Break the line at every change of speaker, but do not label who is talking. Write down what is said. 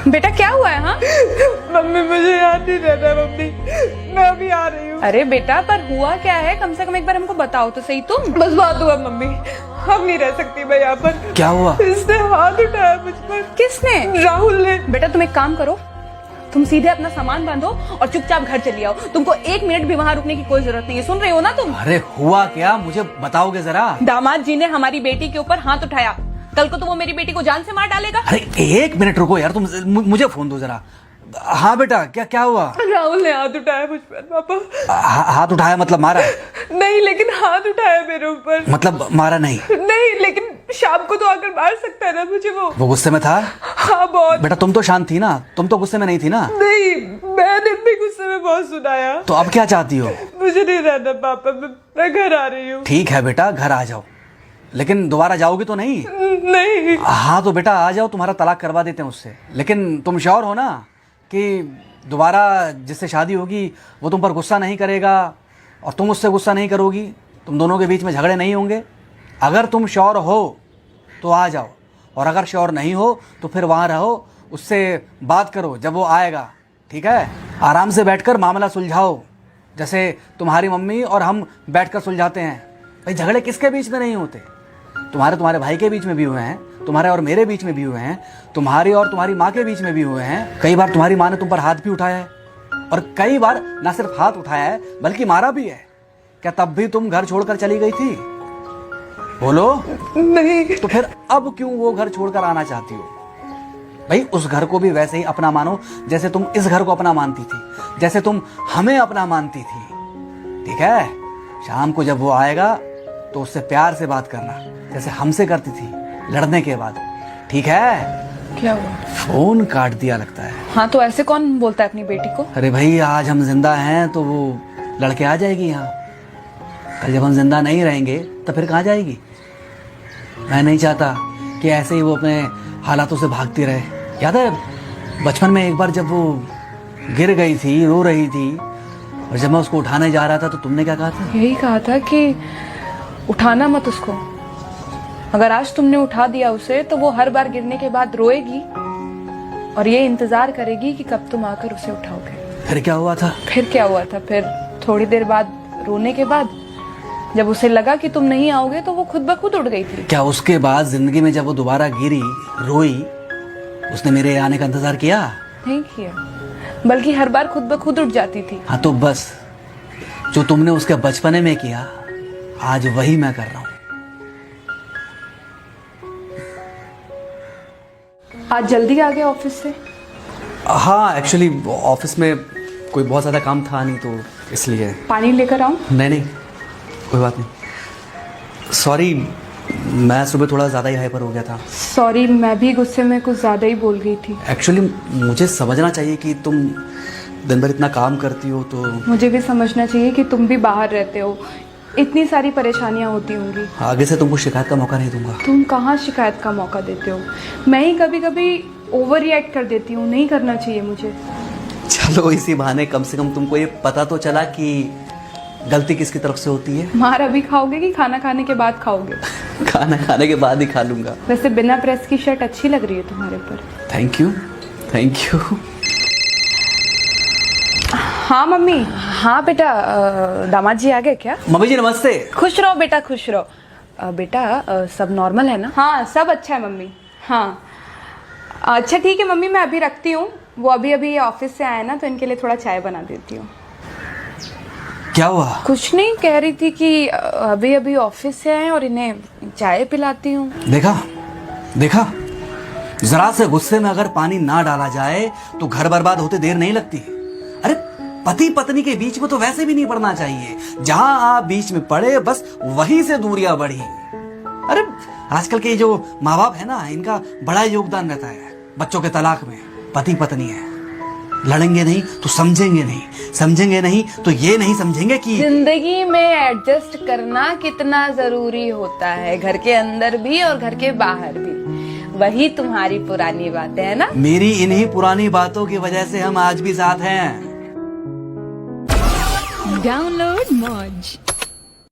बेटा क्या हुआ है? हाँ
मम्मी मुझे याद नहीं रहता मम्मी, मैं अभी आ रही हूँ।
अरे बेटा पर हुआ क्या है, कम से कम एक बार हमको बताओ तो सही तुम।
बस बात हुआ मम्मी, हम नहीं रह सकती मैं यहाँ पर।
क्या हुआ?
इसने हाथ उठाया मुझ पर।
किसने?
राहुल ने।
बेटा तुम एक काम करो, तुम सीधे अपना सामान बांधो और चुपचाप घर चली आओ। तुमको एक मिनट भी वहाँ रुकने की कोई जरूरत नहीं है, सुन रहे हो ना तुम?
अरे हुआ क्या, मुझे बताओगे जरा।
दामाद जी ने हमारी बेटी के ऊपर हाथ उठाया, कल को तो वो मेरी बेटी को जान से मार डालेगा।
अरे एक मिनट रुको यार, तुम मुझे फोन दो जरा। हाँ बेटा, क्या हुआ?
राहुल ने हाथ उठाया मुझ पर पापा।
हाथ उठाया मतलब मारा?
नहीं लेकिन हाथ उठाया मेरे ऊपर।
मतलब मारा नहीं?
नहीं लेकिन शाम को तो आकर मार सकता है ना मुझे वो
गुस्से में था?
हाँ बहुत।
बेटा तुम तो शांत थी ना, तुम तो गुस्से में नहीं थी ना?
नहीं मैंने भी गुस्से में बहुत सुनाया।
तो अब क्या चाहती हो?
मुझे नहीं रहना पापा, मैं घर आ रही हूँ।
ठीक है बेटा, घर आ जाओ, लेकिन दोबारा जाओगी तो नहीं?
नहीं।
हाँ तो बेटा आ जाओ, तुम्हारा तलाक करवा देते हैं उससे। लेकिन तुम श्योर हो ना कि दोबारा जिससे शादी होगी वो तुम पर गुस्सा नहीं करेगा और तुम उससे गुस्सा नहीं करोगी, तुम दोनों के बीच में झगड़े नहीं होंगे? अगर तुम श्योर हो तो आ जाओ, और अगर श्योर नहीं हो तो फिर वहाँ रहो, उससे बात करो जब वो आएगा, ठीक है? आराम से बैठकर मामला सुलझाओ, जैसे तुम्हारी मम्मी और हम बैठकर सुलझाते हैं। भाई झगड़े किसके बीच में नहीं होते? तुम्हारे भाई के बीच में भी हुए हैं, तुम्हारे और मेरे बीच में भी हुए हैं, तुम्हारी और तुम्हारी माँ के बीच में भी हुए हैं। कई बार तुम्हारी माँ ने तुम पर हाथ भी उठाया है, और कई बार ना सिर्फ हाथ उठाया है बल्कि मारा भी है। क्या तब भी तुम घर छोड़कर चली गई थी? बोलो।
नहीं।
तो फिर अब क्यों वो घर छोड़कर आना चाहती हो? भाई उस घर को भी वैसे ही अपना मानो जैसे तुम इस घर को अपना मानती थी, जैसे तुम हमें अपना मानती थी, ठीक है? शाम को जब वो आएगा तो उससे प्यार से बात करना, जैसे हमसे करती थी लड़ने के बाद, ठीक है?
क्या हुआ?
फोन काट दिया लगता है।
हाँ तो ऐसे कौन बोलता है अपनी बेटी को?
अरे भाई आज हम जिंदा हैं तो वो लड़के आ जाएगी यहाँ, कल जब हम जिंदा नहीं रहेंगे तो फिर कहाँ जाएगी? मैं नहीं चाहता कि ऐसे ही वो अपने हालातों से भागती रहे। याद है बचपन में एक बार जब वो गिर गई थी, रो रही थी, और जब मैं उसको उठाने जा रहा था तो तुमने क्या कहा था?
यही कहा था कि उठाना मत उसको। अगर आज तुमने उठा दिया उसे तो वो हर बार गिरने के बाद रोएगी और ये इंतजार करेगी कि कब तुम आकर उसे उठाओगे।
फिर क्या हुआ था?
फिर क्या हुआ था? फिर थोड़ी देर बाद रोने के बाद जब उसे लगा कि तुम नहीं आओगे तो वो खुद ब खुद उठ गई थी।
क्या उसके बाद जिंदगी में जब वो दोबारा गिरी, रोई, उसने मेरे आने का इंतजार किया?
नहीं किया, बल्कि हर बार खुद ब खुद उठ जाती थी।
हाँ तो बस जो तुमने उसके बचपने में किया आज वही मैं कर रहा हूँ।
आज जल्दी आ गए ऑफिस से?
हाँ एक्चुअली ऑफिस में कोई बहुत ज़्यादा काम था नहीं तो इसलिए।
पानी लेकर आऊं?
नहीं कोई बात नहीं, सॉरी मैं सुबह थोड़ा ज़्यादा ही हाइपर हो गया था।
सॉरी, मैं भी गुस्से में कुछ ज़्यादा ही बोल गई थी।
एक्चुअली मुझे समझना चाहिए कि तुम दिन भर इतना काम करती हो तो।
मुझे भी समझना चाहिए कि तुम भी बाहर रहते हो, इतनी सारी परेशानियां होती होंगी।
आगे से तुमको शिकायत का मौका नहीं दूंगा।
तुम कहाँ शिकायत का मौका देते हो? मैं ही कभी कभी ओवर रिएक्ट कर देती हूँ, नहीं करना चाहिए मुझे।
चलो इसी बहाने कम से कम तुमको ये पता तो चला कि गलती किसकी तरफ से होती है।
मार अभी खाओगे कि खाना खाने के बाद खाओगे?
खाना खाने के बाद ही खा लूंगा।
वैसे बिना प्रेस की शर्ट अच्छी लग रही है तुम्हारे ऊपर।
Thank you.
हाँ मम्मी। हाँ बेटा, दामाद जी आ गए क्या?
मम्मी जी नमस्ते।
खुश रहो बेटा, खुश रहो। बेटा सब नॉर्मल है ना? हाँ सब अच्छा है मम्मी। हाँ अच्छा ठीक है मम्मी, मैं अभी रखती हूँ। वो अभी ऑफिस से आए ना तो इनके लिए थोड़ा चाय बना देती हूँ।
क्या हुआ?
कुछ नहीं, कह रही थी कि अभी ऑफिस से आए और इन्हें चाय पिलाती हूँ।
देखा जरा से गुस्से में अगर पानी ना डाला जाए तो घर बर्बाद होते देर नहीं लगती। अरे पति पत्नी के बीच में तो वैसे भी नहीं पड़ना चाहिए, जहां आप बीच में पड़े बस वहीं से दूरियां बढ़ी। अरे आजकल के जो माँ बाप है ना, इनका बड़ा योगदान रहता है बच्चों के तलाक में। पति पत्नी है, लड़ेंगे नहीं तो समझेंगे नहीं, समझेंगे नहीं तो ये नहीं समझेंगे कि
जिंदगी में एडजस्ट करना कितना जरूरी होता है, घर के अंदर भी और घर के बाहर भी। वही तुम्हारी पुरानी बातें है ना?
मेरी इन्हीं पुरानी बातों की वजह से हम आज भी साथ हैं।
डाउनलोड मौज।